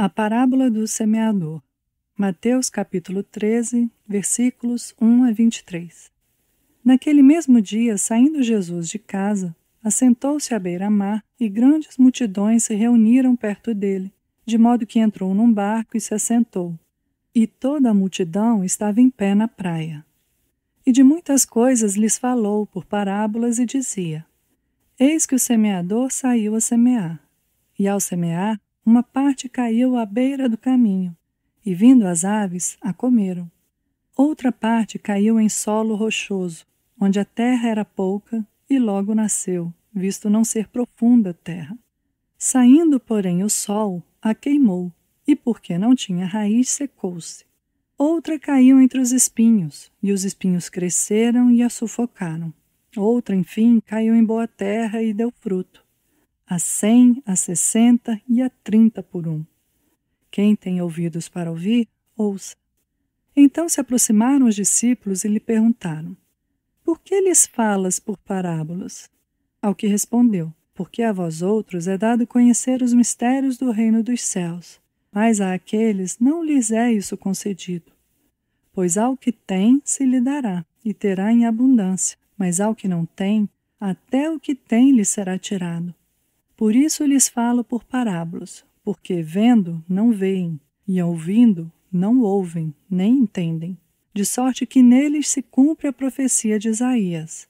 A parábola do semeador. Mateus capítulo 13, versículos 1 a 23. Naquele mesmo dia, saindo Jesus de casa, assentou-se à beira-mar e grandes multidões se reuniram perto dele, de modo que entrou num barco e se assentou. E toda a multidão estava em pé na praia. E de muitas coisas lhes falou por parábolas e dizia: Eis que o semeador saiu a semear. E ao semear, uma parte caiu à beira do caminho, e vindo as aves, a comeram. Outra parte caiu em solo rochoso, onde a terra era pouca, e logo nasceu, visto não ser profunda a terra. Saindo, porém, o sol, a queimou, e porque não tinha raiz, secou-se. Outra caiu entre os espinhos, e os espinhos cresceram e a sufocaram. Outra, enfim, caiu em boa terra e deu fruto, a 100, a 60 e a 30 por um. Quem tem ouvidos para ouvir, ouça. Então se aproximaram os discípulos e lhe perguntaram: Por que lhes falas por parábolas? Ao que respondeu: Porque a vós outros é dado conhecer os mistérios do reino dos céus, mas àqueles não lhes é isso concedido. Pois ao que tem se lhe dará, e terá em abundância, mas ao que não tem, até o que tem lhe será tirado. Por isso lhes falo por parábolas, porque vendo não veem, e ouvindo não ouvem, nem entendem, de sorte que neles se cumpre a profecia de Isaías.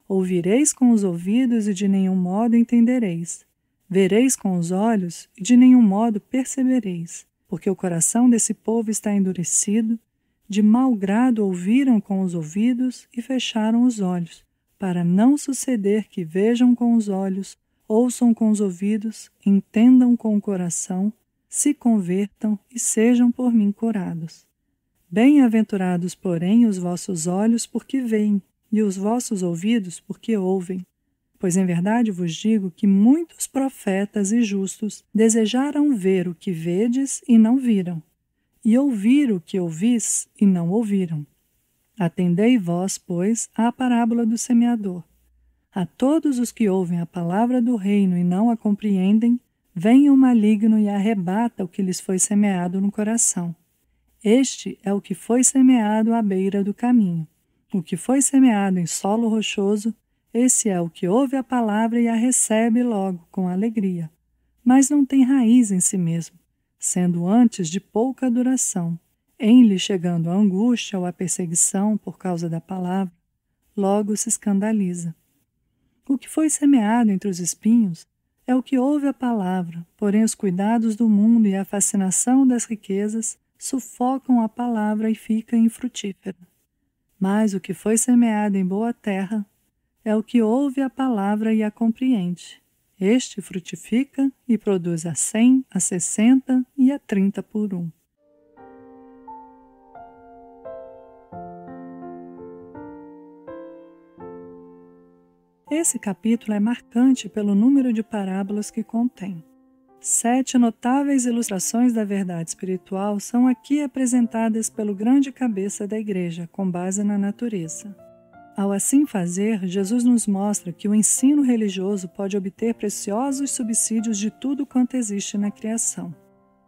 Ouvireis com os ouvidos e de nenhum modo entendereis. Vereis com os olhos e de nenhum modo percebereis, porque o coração desse povo está endurecido, de mau grado ouviram com os ouvidos e fecharam os olhos, para não suceder que vejam com os olhos, ouçam com os ouvidos, entendam com o coração, se convertam e sejam por mim curados. Bem-aventurados, porém, os vossos olhos, porque veem, e os vossos ouvidos, porque ouvem. Pois em verdade vos digo que muitos profetas e justos desejaram ver o que vedes e não viram, e ouvir o que ouvis e não ouviram. Atendei vós, pois, à parábola do semeador. A todos os que ouvem a palavra do reino e não a compreendem, vem o maligno e arrebata o que lhes foi semeado no coração. Este é o que foi semeado à beira do caminho. O que foi semeado em solo rochoso, esse é o que ouve a palavra e a recebe logo com alegria, mas não tem raiz em si mesmo, sendo antes de pouca duração. Em-lhe chegando a angústia ou a perseguição por causa da palavra, logo se escandaliza. O que foi semeado entre os espinhos é o que ouve a palavra, porém os cuidados do mundo e a fascinação das riquezas sufocam a palavra e fica infrutífera. Mas o que foi semeado em boa terra é o que ouve a palavra e a compreende. Este frutifica e produz a 100, a 60 e a 30 por um. Esse capítulo é marcante pelo número de parábolas que contém. 7 notáveis ilustrações da verdade espiritual são aqui apresentadas pelo grande cabeça da Igreja, com base na natureza. Ao assim fazer, Jesus nos mostra que o ensino religioso pode obter preciosos subsídios de tudo quanto existe na criação.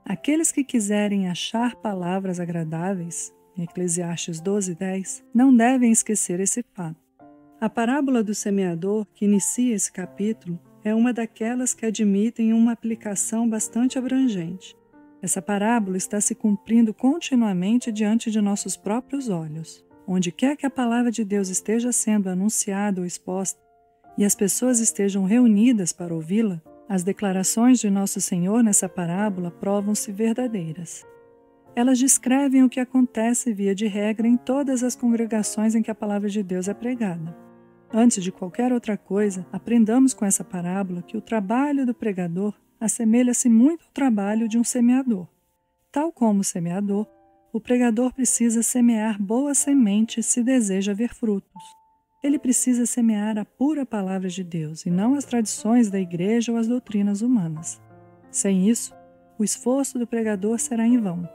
Aqueles que quiserem achar palavras agradáveis, em Eclesiastes 12:10, não devem esquecer esse fato. A parábola do semeador, que inicia esse capítulo, é uma daquelas que admitem uma aplicação bastante abrangente. Essa parábola está se cumprindo continuamente diante de nossos próprios olhos. Onde quer que a palavra de Deus esteja sendo anunciada ou exposta, e as pessoas estejam reunidas para ouvi-la, as declarações de nosso Senhor nessa parábola provam-se verdadeiras. Elas descrevem o que acontece via de regra em todas as congregações em que a palavra de Deus é pregada. Antes de qualquer outra coisa, aprendamos com essa parábola que o trabalho do pregador assemelha-se muito ao trabalho de um semeador. Tal como o semeador, o pregador precisa semear boa semente se deseja ver frutos. Ele precisa semear a pura palavra de Deus e não as tradições da igreja ou as doutrinas humanas. Sem isso, o esforço do pregador será em vão.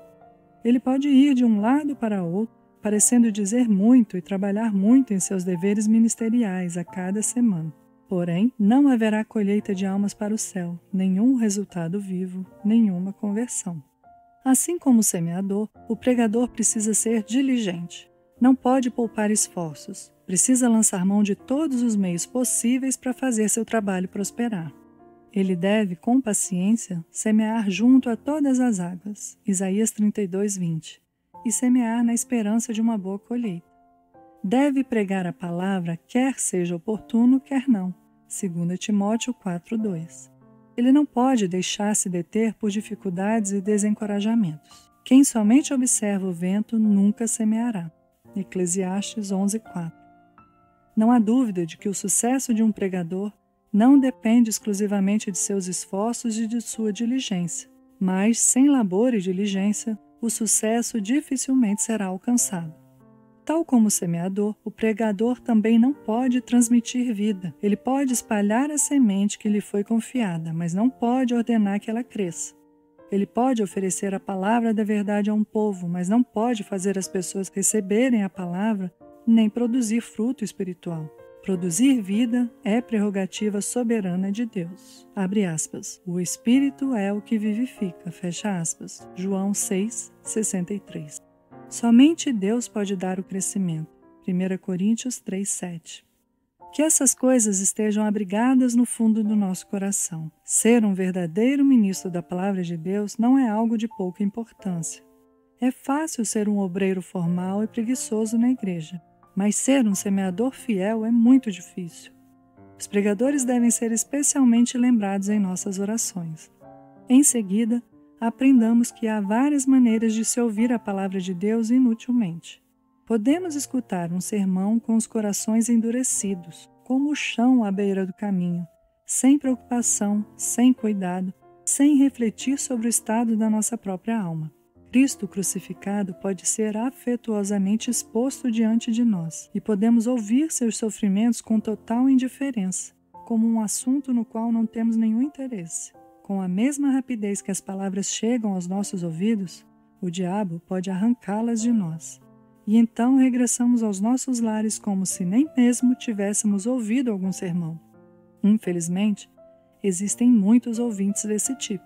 Ele pode ir de um lado para outro, parecendo dizer muito e trabalhar muito em seus deveres ministeriais a cada semana. Porém, não haverá colheita de almas para o céu, nenhum resultado vivo, nenhuma conversão. Assim como o semeador, o pregador precisa ser diligente. Não pode poupar esforços. Precisa lançar mão de todos os meios possíveis para fazer seu trabalho prosperar. Ele deve, com paciência, semear junto a todas as águas, Isaías 32:20, e semear na esperança de uma boa colheita. Deve pregar a palavra, quer seja oportuno, quer não, 2 Timóteo 4:2. Ele não pode deixar-se deter por dificuldades e desencorajamentos. Quem somente observa o vento nunca semeará, Eclesiastes 11:4. Não há dúvida de que o sucesso de um pregador não depende exclusivamente de seus esforços e de sua diligência, mas, sem labor e diligência, o sucesso dificilmente será alcançado. Tal como o semeador, o pregador também não pode transmitir vida. Ele pode espalhar a semente que lhe foi confiada, mas não pode ordenar que ela cresça. Ele pode oferecer a palavra da verdade a um povo, mas não pode fazer as pessoas receberem a palavra nem produzir fruto espiritual. Produzir vida é prerrogativa soberana de Deus. Abre aspas. O Espírito é o que vivifica. Fecha aspas. João 6:63. Somente Deus pode dar o crescimento. 1 Coríntios 3:7. Que essas coisas estejam abrigadas no fundo do nosso coração. Ser um verdadeiro ministro da Palavra de Deus não é algo de pouca importância. É fácil ser um obreiro formal e preguiçoso na igreja, mas ser um semeador fiel é muito difícil. Os pregadores devem ser especialmente lembrados em nossas orações. Em seguida, aprendamos que há várias maneiras de se ouvir a palavra de Deus inutilmente. Podemos escutar um sermão com os corações endurecidos, como o chão à beira do caminho, sem preocupação, sem cuidado, sem refletir sobre o estado da nossa própria alma. Cristo crucificado pode ser afetuosamente exposto diante de nós e podemos ouvir seus sofrimentos com total indiferença, como um assunto no qual não temos nenhum interesse. Com a mesma rapidez que as palavras chegam aos nossos ouvidos, o diabo pode arrancá-las de nós. E então regressamos aos nossos lares como se nem mesmo tivéssemos ouvido algum sermão. Infelizmente, existem muitos ouvintes desse tipo.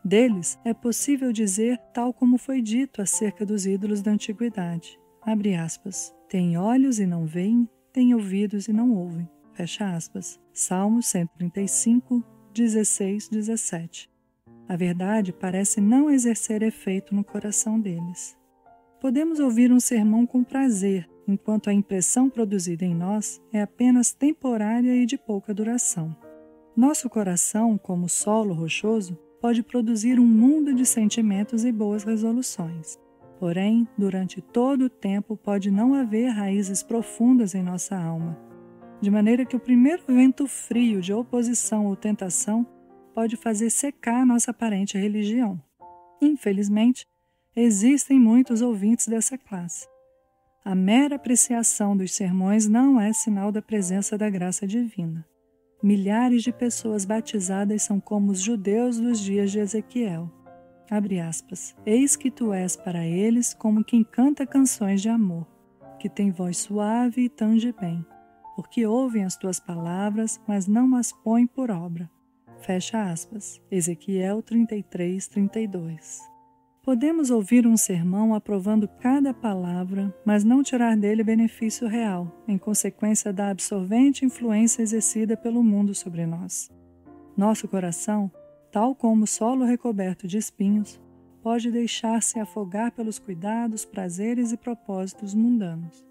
Deles, é possível dizer tal como foi dito acerca dos ídolos da antiguidade. Abre aspas. Tem olhos e não veem, tem ouvidos e não ouvem. Fecha aspas. Salmos 135, 16, 17. A verdade parece não exercer efeito no coração deles. Podemos ouvir um sermão com prazer, enquanto a impressão produzida em nós é apenas temporária e de pouca duração. Nosso coração, como solo rochoso, pode produzir um mundo de sentimentos e boas resoluções. Porém, durante todo o tempo pode não haver raízes profundas em nossa alma, de maneira que o primeiro vento frio de oposição ou tentação pode fazer secar nossa aparente religião. Infelizmente, existem muitos ouvintes dessa classe. A mera apreciação dos sermões não é sinal da presença da graça divina. Milhares de pessoas batizadas são como os judeus dos dias de Ezequiel. Abre aspas. Eis que tu és para eles como quem canta canções de amor, que tem voz suave e tange bem, porque ouvem as tuas palavras, mas não as põem por obra. Fecha aspas. Ezequiel 33:32. Podemos ouvir um sermão aprovando cada palavra, mas não tirar dele benefício real, em consequência da absorvente influência exercida pelo mundo sobre nós. Nosso coração, tal como o solo recoberto de espinhos, pode deixar-se afogar pelos cuidados, prazeres e propósitos mundanos.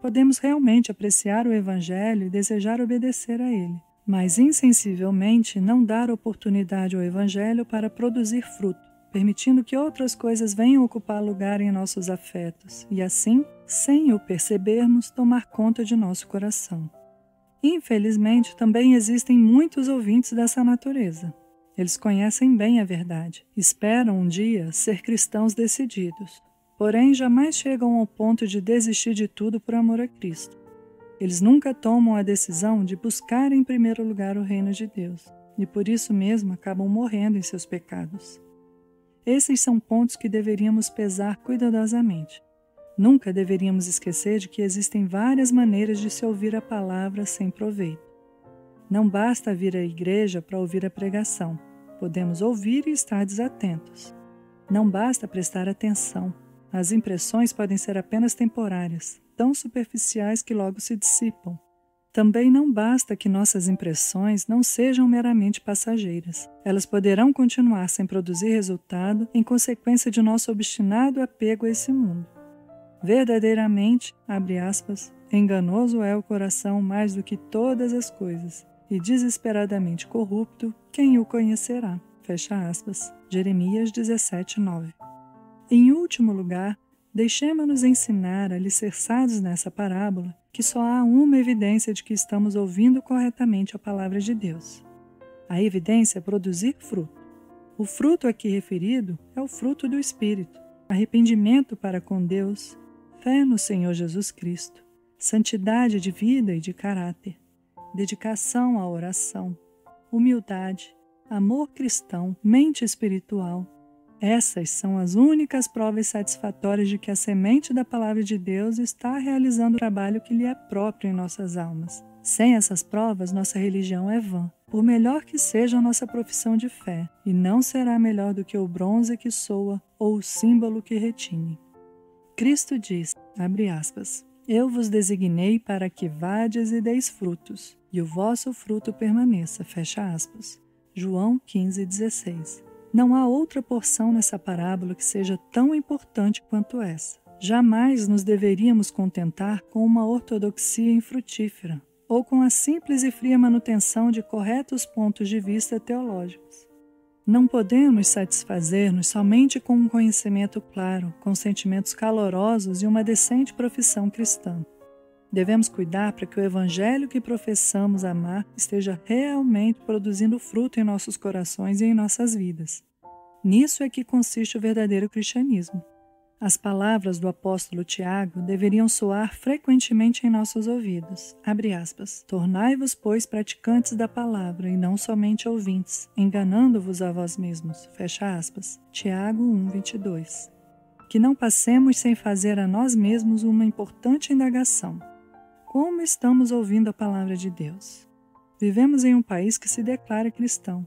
Podemos realmente apreciar o Evangelho e desejar obedecer a ele, mas insensivelmente não dar oportunidade ao Evangelho para produzir fruto, permitindo que outras coisas venham ocupar lugar em nossos afetos e assim, sem o percebermos, tomar conta de nosso coração. Infelizmente, também existem muitos ouvintes dessa natureza. Eles conhecem bem a verdade, esperam um dia ser cristãos decididos, porém jamais chegam ao ponto de desistir de tudo por amor a Cristo. Eles nunca tomam a decisão de buscar em primeiro lugar o reino de Deus e por isso mesmo acabam morrendo em seus pecados. Esses são pontos que deveríamos pesar cuidadosamente. Nunca deveríamos esquecer de que existem várias maneiras de se ouvir a palavra sem proveito. Não basta vir à igreja para ouvir a pregação. Podemos ouvir e estar desatentos. Não basta prestar atenção. As impressões podem ser apenas temporárias, tão superficiais que logo se dissipam. Também não basta que nossas impressões não sejam meramente passageiras. Elas poderão continuar sem produzir resultado em consequência de nosso obstinado apego a esse mundo. Verdadeiramente, abre aspas, enganoso é o coração mais do que todas as coisas, e desesperadamente corrupto, quem o conhecerá? Fecha aspas. Jeremias 17:9. Em último lugar, deixemo-nos ensinar, alicerçados nessa parábola, que só há uma evidência de que estamos ouvindo corretamente a palavra de Deus. A evidência é produzir fruto. O fruto aqui referido é o fruto do Espírito, arrependimento para com Deus, fé no Senhor Jesus Cristo, santidade de vida e de caráter, dedicação à oração, humildade, amor cristão, mente espiritual. Essas são as únicas provas satisfatórias de que a semente da palavra de Deus está realizando o trabalho que lhe é próprio em nossas almas. Sem essas provas, nossa religião é vã, por melhor que seja a nossa profissão de fé, e não será melhor do que o bronze que soa ou o símbolo que retine. Cristo diz, abre aspas, eu vos designei para que vades e deis frutos, e o vosso fruto permaneça, fecha aspas. João 15:16. Não há outra porção nessa parábola que seja tão importante quanto essa. Jamais nos deveríamos contentar com uma ortodoxia infrutífera, ou com a simples e fria manutenção de corretos pontos de vista teológicos. Não podemos satisfazer-nos somente com um conhecimento claro, com sentimentos calorosos e uma decente profissão cristã. Devemos cuidar para que o evangelho que professamos amar esteja realmente produzindo fruto em nossos corações e em nossas vidas. Nisso é que consiste o verdadeiro cristianismo. As palavras do apóstolo Tiago deveriam soar frequentemente em nossos ouvidos. Abre aspas. Tornai-vos, pois, praticantes da palavra e não somente ouvintes, enganando-vos a vós mesmos. Fecha aspas. Tiago 1:22. Que não passemos sem fazer a nós mesmos uma importante indagação. Como estamos ouvindo a palavra de Deus? Vivemos em um país que se declara cristão.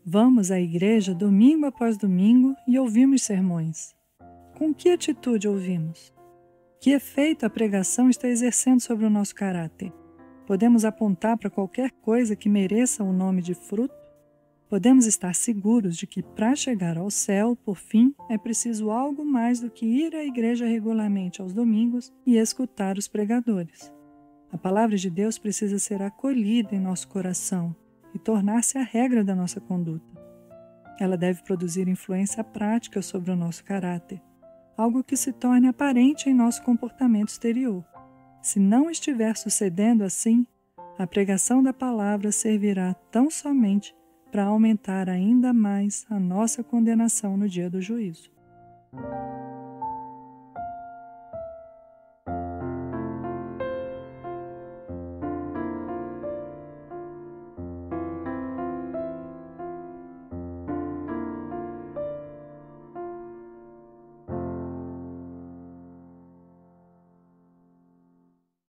Vamos à igreja domingo após domingo e ouvimos sermões. Com que atitude ouvimos? Que efeito a pregação está exercendo sobre o nosso caráter? Podemos apontar para qualquer coisa que mereça o nome de fruto? Podemos estar seguros de que, para chegar ao céu, por fim, é preciso algo mais do que ir à igreja regularmente aos domingos e escutar os pregadores. A palavra de Deus precisa ser acolhida em nosso coração e tornar-se a regra da nossa conduta. Ela deve produzir influência prática sobre o nosso caráter, algo que se torne aparente em nosso comportamento exterior. Se não estiver sucedendo assim, a pregação da palavra servirá tão somente para aumentar ainda mais a nossa condenação no dia do juízo.